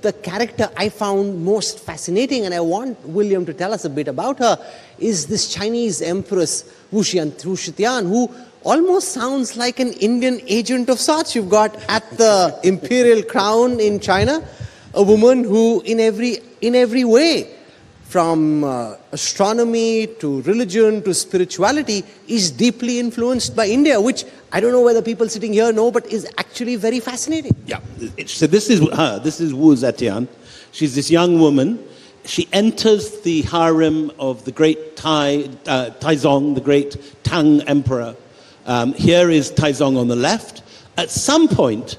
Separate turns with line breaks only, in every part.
the character I found most fascinating, and I want William to tell us a bit about her, is this Chinese Empress Wu Zetian, who almost sounds like an Indian agent of sorts. You've got at the imperial crown in China a woman who in every way, from astronomy to religion to spirituality, is deeply influenced by India, which I don't know whether people sitting here know, but is actually very fascinating.
Yeah, so this is her. This is Wu Zetian. She's this young woman. She enters the harem of the great Taizong, the great Tang emperor. Here is Taizong on the left. At some point,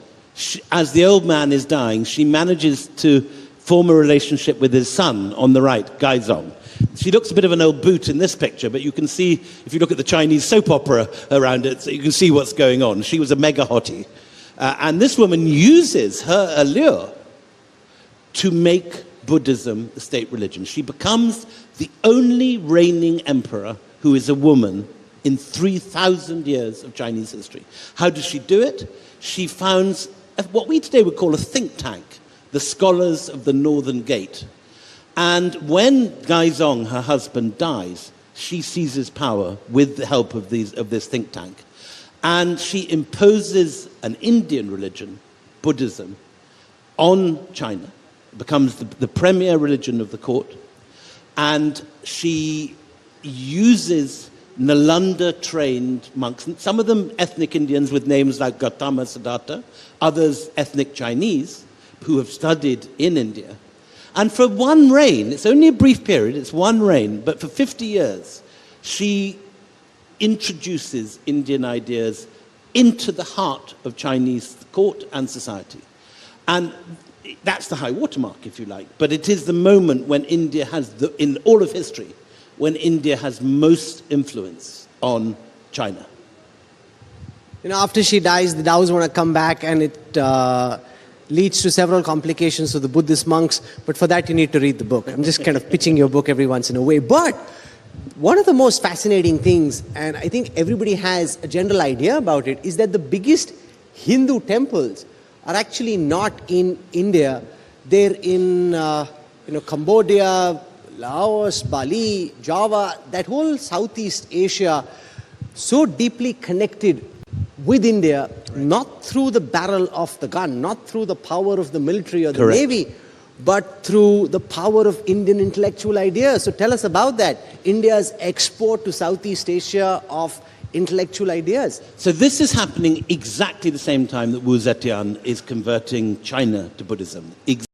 as the old man is dying, she manages to form a relationship with his son on the right, Gaizong. She looks a bit of an old boot in this picture, but you can see, if you look at the Chinese soap opera around it, so you can see what's going on. She was a mega hottie. And this woman uses her allure to make Buddhism the state religion. She becomes the only reigning emperor who is a woman in 3,000 years of Chinese history. How does she do it? She founds what we today would call a think tank, the Scholars of the Northern Gate. And when Gaizong, her husband, dies, she seizes power with the help of this think tank. And she imposes an Indian religion, Buddhism, on China. It becomes the premier religion of the court. And she uses Nalanda-trained monks, some of them ethnic Indians with names like Gautama Siddhartha, others ethnic Chinese, who have studied in India. And for one reign, it's only a brief period, it's one reign, but for 50 years, she introduces Indian ideas into the heart of Chinese court and society. And that's the high watermark, if you like. But it is the moment when India has, in all of history, when India has most influence on China.
You know, after she dies, the Taoists want to come back, and it leads to several complications for the Buddhist monks. But for that, you need to read the book. I'm just kind of pitching your book every once in a way. But one of the most fascinating things, and I think everybody has a general idea about it, is that the biggest Hindu temples are actually not in India. They're in Cambodia, Laos, Bali, Java, that whole Southeast Asia, so deeply connected with India, not through the barrel of the gun, not through the power of the military or the
Correct.
navy, but through the power of Indian intellectual ideas. So tell us about that, India's export to Southeast Asia of intellectual ideas.
So this is happening exactly the same time that Wu Zetian is converting China to Buddhism.